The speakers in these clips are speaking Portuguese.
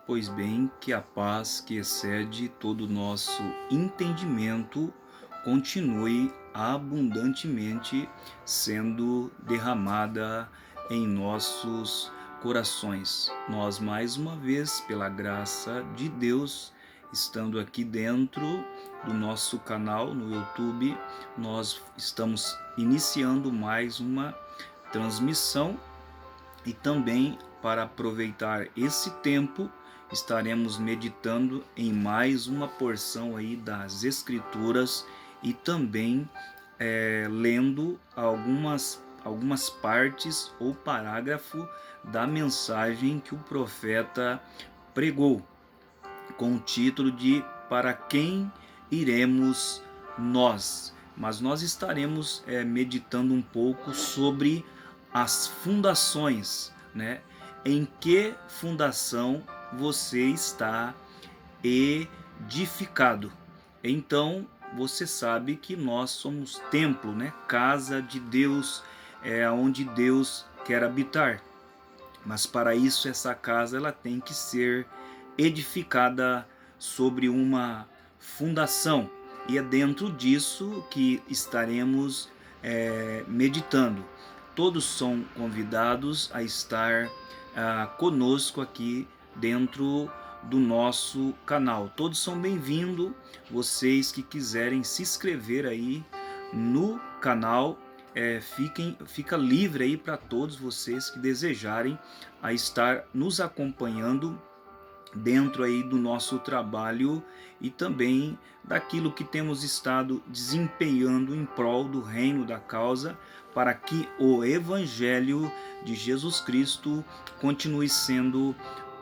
Pois bem, que a paz que excede todo o nosso entendimento continue abundantemente sendo derramada em nossos corações. Nós, mais uma vez, pela graça de Deus, estando aqui dentro do nosso canal no YouTube, nós estamos iniciando mais uma transmissão e também para aproveitar esse tempo estaremos meditando em mais uma porção aí das Escrituras e também lendo algumas partes ou parágrafo da mensagem que o profeta pregou, com o título de Para quem iremos nós? Mas nós estaremos meditando um pouco sobre as fundações, né? Em que fundação você está edificado? Então, você sabe que nós somos templo, né? Casa de Deus, é onde Deus quer habitar. Mas para isso essa casa ela tem que ser edificada sobre uma fundação. E é dentro disso que estaremos meditando. Todos são convidados a estar conosco aqui dentro do nosso canal. Todos são bem-vindos. Vocês que quiserem se inscrever aí no canal, fica livre aí para todos vocês que desejarem a estar nos acompanhando dentro aí do nosso trabalho e também daquilo que temos estado desempenhando em prol do reino da causa, para que o Evangelho de Jesus Cristo continue sendo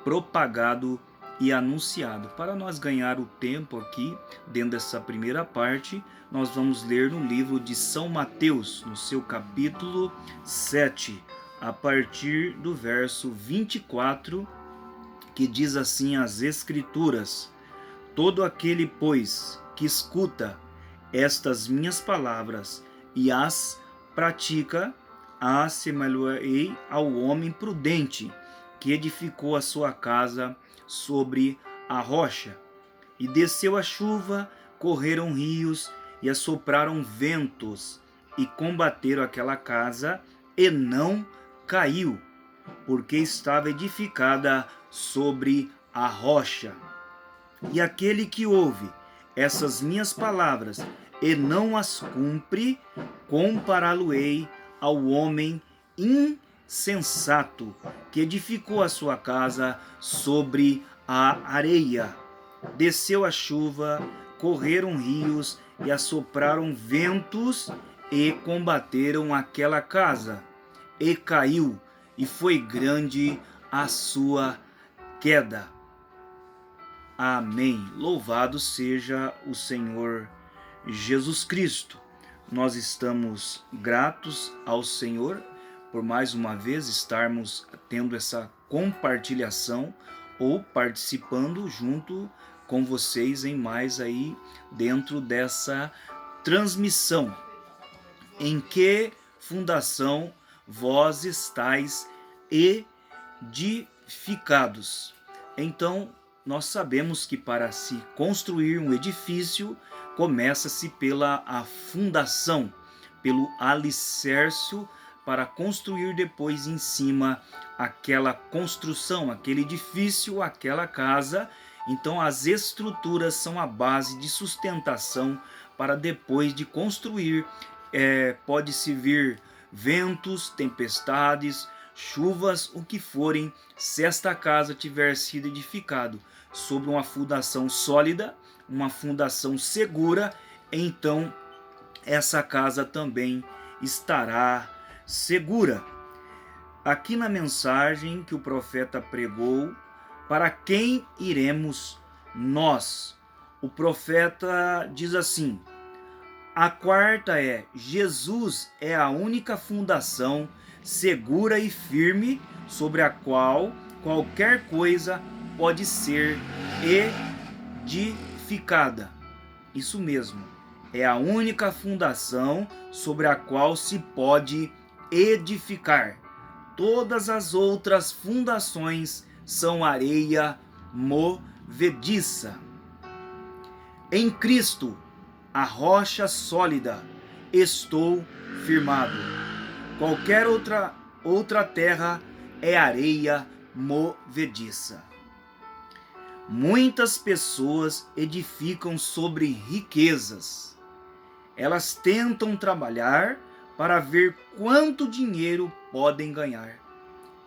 propagado e anunciado. Para nós ganhar o tempo aqui, dentro dessa primeira parte, nós vamos ler no livro de São Mateus, no seu capítulo 7, a partir do verso 24, que diz assim as Escrituras: Todo aquele, pois, que escuta estas minhas palavras e as pratica, assemelhei ao homem prudente que edificou a sua casa sobre a rocha. E desceu a chuva, correram rios e assopraram ventos e combateram aquela casa, e não caiu, porque estava edificada sobre a rocha. E aquele que ouve essas minhas palavras e não as cumpre, compará-lo-ei ao homem insensato que edificou a sua casa sobre a areia. Desceu a chuva, correram rios e assopraram ventos e combateram aquela casa, e caiu, e foi grande a sua queda. Amém. Louvado seja o Senhor Jesus Cristo. Nós estamos gratos ao Senhor por mais uma vez estarmos tendo essa compartilhação ou participando junto com vocês em mais aí dentro dessa transmissão. Em que fundação vós estáis edificados? Então, nós sabemos que para se construir um edifício, começa-se pela a fundação, pelo alicerce, para construir depois em cima aquela construção, aquele edifício, aquela casa. Então as estruturas são a base de sustentação para depois de construir. Pode-se vir ventos, tempestades, chuvas, o que forem, se esta casa tiver sido edificada sobre uma fundação sólida, uma fundação segura, então essa casa também estará segura. Aqui na mensagem que o profeta pregou, para quem iremos nós? O profeta diz assim: a quarta é: Jesus é a única fundação segura e firme sobre a qual qualquer coisa pode ser edificada. Isso mesmo, é a única fundação sobre a qual se pode edificar. Todas as outras fundações são areia movediça. Em Cristo, a rocha sólida, estou firmado. Qualquer outra terra é areia movediça. Muitas pessoas edificam sobre riquezas. Elas tentam trabalhar para ver quanto dinheiro podem ganhar.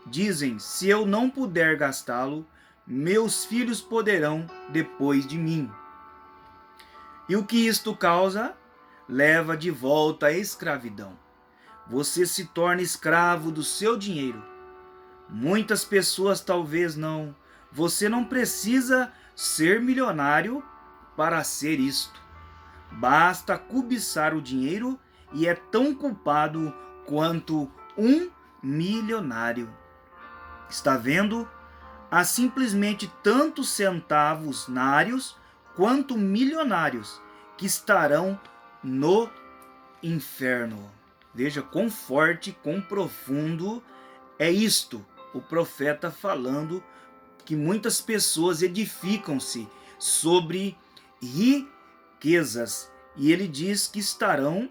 Dizem: se eu não puder gastá-lo, meus filhos poderão depois de mim. E o que isto causa? Leva de volta à escravidão. Você se torna escravo do seu dinheiro. Muitas pessoas talvez não. Você não precisa ser milionário para ser isto. Basta cobiçar o dinheiro e é tão culpado quanto um milionário. Está vendo? Há simplesmente tantos centavos nários quanto milionários que estarão no inferno. Veja quão forte, quão profundo é isto. O profeta falando que muitas pessoas edificam-se sobre riquezas. E ele diz que estarão,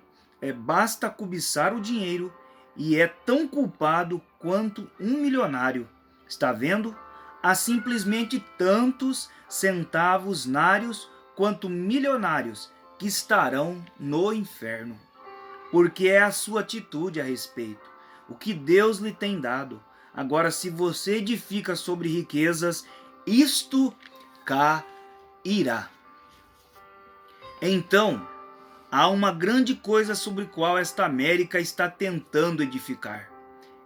basta cobiçar o dinheiro e é tão culpado quanto um milionário. Está vendo? Há simplesmente tantos centavos nários quanto milionários que estarão no inferno. Porque é a sua atitude a respeito, o que Deus lhe tem dado. Agora, se você edifica sobre riquezas, isto cairá. Então, há uma grande coisa sobre a qual esta América está tentando edificar.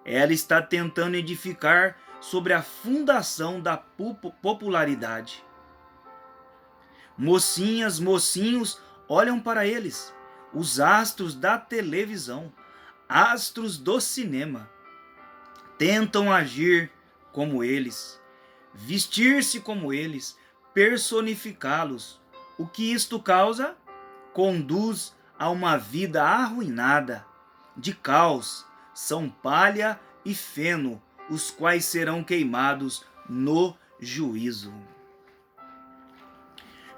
Ela está tentando edificar sobre a fundação da popularidade. Mocinhas, mocinhos olham para eles, os astros da televisão, astros do cinema. Tentam agir como eles, vestir-se como eles, personificá-los. O que isto causa? Conduz a uma vida arruinada, de caos, são palha e feno, os quais serão queimados no juízo.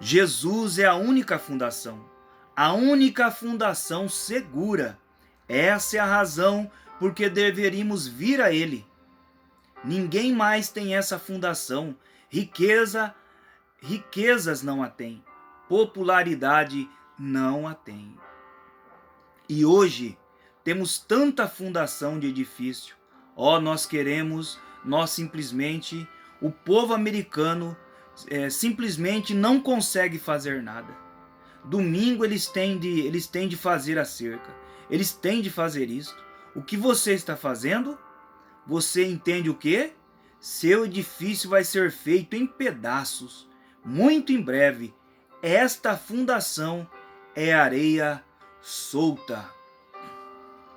Jesus é a única fundação segura. Essa é a razão porque deveríamos vir a Ele. Ninguém mais tem essa fundação. Riquezas não a tem. Popularidade não a tem. E hoje temos tanta fundação de edifício. Nós simplesmente, o povo americano simplesmente não consegue fazer nada. Domingo eles têm de fazer a cerca, eles têm de fazer isto. O que você está fazendo? Você entende o quê? Seu edifício vai ser feito em pedaços, muito em breve. Esta fundação é areia solta.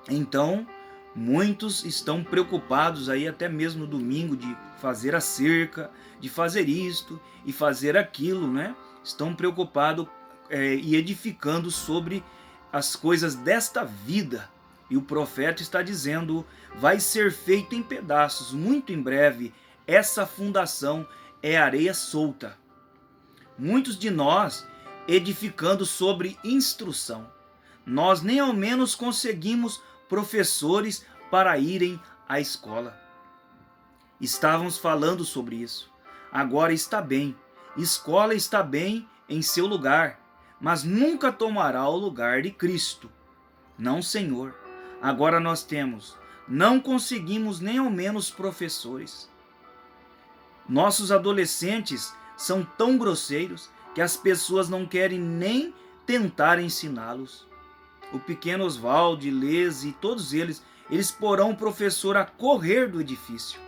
Então, muitos estão preocupados aí até mesmo no domingo de fazer a cerca, de fazer isto e fazer aquilo, né? Estão preocupados e edificando sobre as coisas desta vida. E o profeta está dizendo, vai ser feito em pedaços, muito em breve. Essa fundação é areia solta. Muitos de nós edificando sobre instrução. Nós nem ao menos conseguimos professores para irem à escola. Estávamos falando sobre isso. Agora está bem. Escola está bem em seu lugar, mas nunca tomará o lugar de Cristo. Não, Senhor. Agora nós não conseguimos nem ao menos professores. Nossos adolescentes são tão grosseiros que as pessoas não querem nem tentar ensiná-los. O pequeno Oswaldo, Lese e todos eles porão o professor a correr do edifício.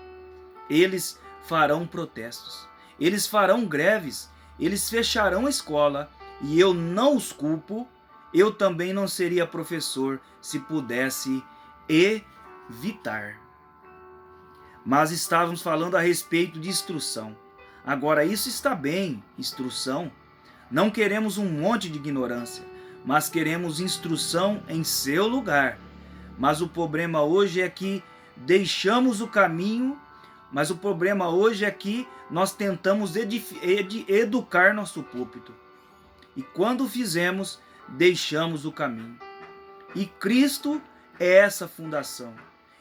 Eles farão protestos, eles farão greves, eles fecharão a escola e eu não os culpo. Eu também não seria professor se pudesse evitar. Mas estávamos falando a respeito de instrução. Agora isso está bem, instrução. Não queremos um monte de ignorância, mas queremos instrução em seu lugar. Mas o problema hoje é que deixamos o caminho, Mas o problema hoje é que nós tentamos educar nosso púlpito. E quando fizemos, deixamos o caminho. E Cristo é essa fundação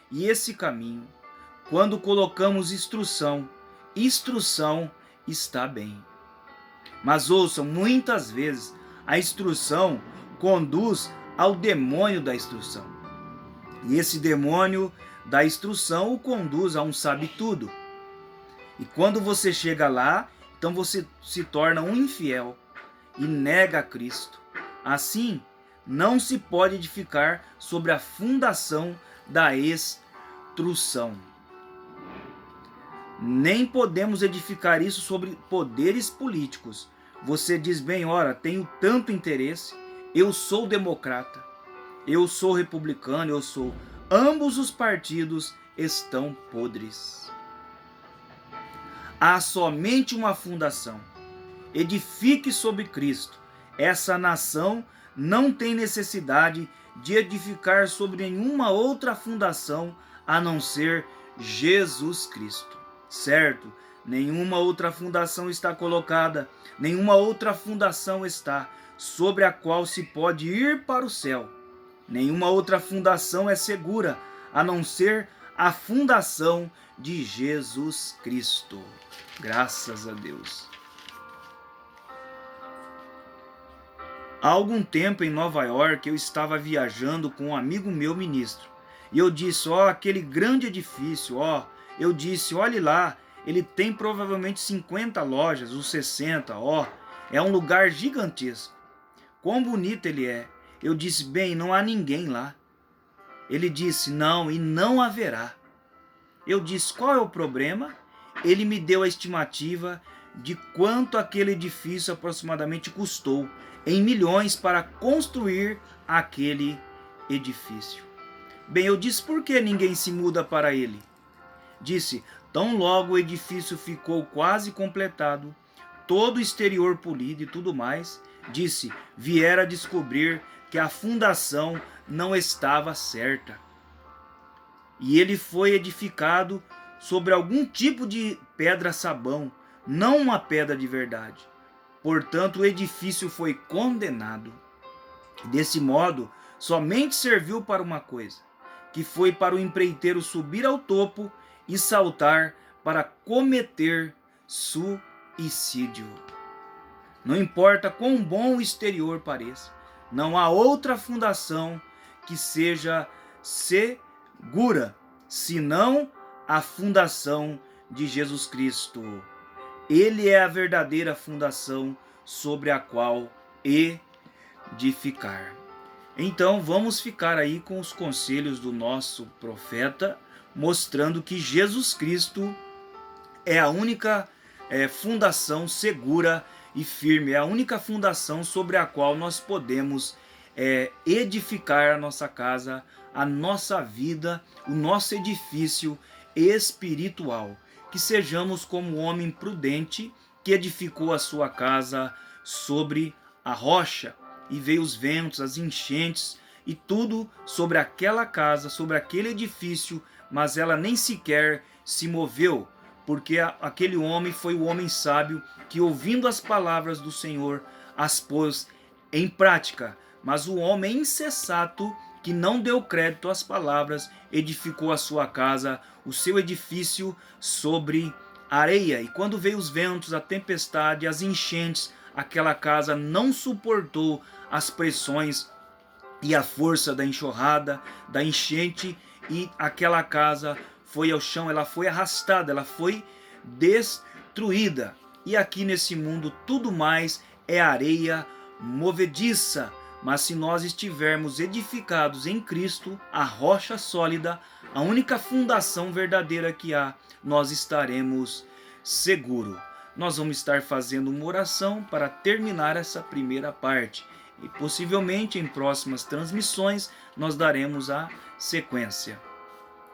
e esse caminho. Quando colocamos instrução está bem. Mas ouçam, muitas vezes a instrução conduz ao demônio da instrução. E esse demônio da instrução o conduz a um sabe-tudo. E quando você chega lá, então você se torna um infiel e nega a Cristo. Assim, não se pode edificar sobre a fundação da instrução. Nem podemos edificar isso sobre poderes políticos. Você diz bem, ora, tenho tanto interesse, eu sou democrata, eu sou republicano, eu sou... Ambos os partidos estão podres. Há somente uma fundação. Edifique sobre Cristo. Essa nação não tem necessidade de edificar sobre nenhuma outra fundação a não ser Jesus Cristo. Certo? Nenhuma outra fundação está colocada, nenhuma outra fundação está sobre a qual se pode ir para o céu. Nenhuma outra fundação é segura, a não ser a fundação de Jesus Cristo. Graças a Deus. Há algum tempo em Nova York eu estava viajando com um amigo meu ministro. E eu disse, aquele grande edifício, eu disse, olhe lá, ele tem provavelmente 50 lojas, ou 60, é um lugar gigantesco. Quão bonito ele é. Eu disse, bem, não há ninguém lá. Ele disse, não, e não haverá. Eu disse, qual é o problema? Ele me deu a estimativa de quanto aquele edifício aproximadamente custou, em milhões, para construir aquele edifício. Bem, eu disse, por que ninguém se muda para ele? Disse, tão logo o edifício ficou quase completado, todo o exterior polido e tudo mais, disse, viera descobrir que a fundação não estava certa. E ele foi edificado sobre algum tipo de pedra-sabão, não uma pedra de verdade. Portanto, o edifício foi condenado. Desse modo, somente serviu para uma coisa, que foi para o empreiteiro subir ao topo e saltar para cometer suicídio. Não importa quão bom o exterior pareça, não há outra fundação que seja segura, senão a fundação de Jesus Cristo. Ele é a verdadeira fundação sobre a qual edificar. Então vamos ficar aí com os conselhos do nosso profeta, mostrando que Jesus Cristo é a única fundação segura e firme, é a única fundação sobre a qual nós podemos edificar a nossa casa, a nossa vida, o nosso edifício espiritual. Que sejamos como o homem prudente que edificou a sua casa sobre a rocha, e veio os ventos, as enchentes e tudo sobre aquela casa, sobre aquele edifício, mas ela nem sequer se moveu, porque aquele homem foi o homem sábio que, ouvindo as palavras do Senhor, as pôs em prática. Mas o homem insensato, que não deu crédito às palavras, edificou a sua casa, o seu edifício, sobre areia. E quando veio os ventos, a tempestade, as enchentes, aquela casa não suportou as pressões e a força da enxurrada, da enchente, e aquela casa foi ao chão, ela foi arrastada, ela foi destruída. E aqui nesse mundo tudo mais é areia movediça. Mas se nós estivermos edificados em Cristo, a rocha sólida, a única fundação verdadeira que há, nós estaremos seguros. Nós vamos estar fazendo uma oração para terminar essa primeira parte. E possivelmente em próximas transmissões nós daremos a sequência.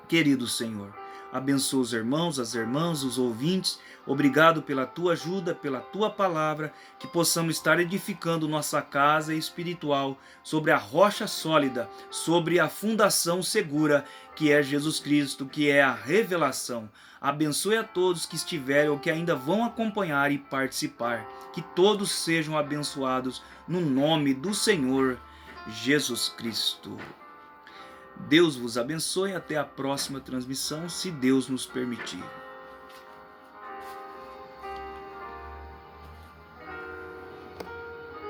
Querido Senhor, abençoa os irmãos, as irmãs, os ouvintes. Obrigado pela tua ajuda, pela tua palavra, que possamos estar edificando nossa casa espiritual sobre a rocha sólida, sobre a fundação segura, que é Jesus Cristo, que é a revelação. Abençoe a todos que estiverem ou que ainda vão acompanhar e participar. Que todos sejam abençoados no nome do Senhor Jesus Cristo. Deus vos abençoe. Até a próxima transmissão, se Deus nos permitir.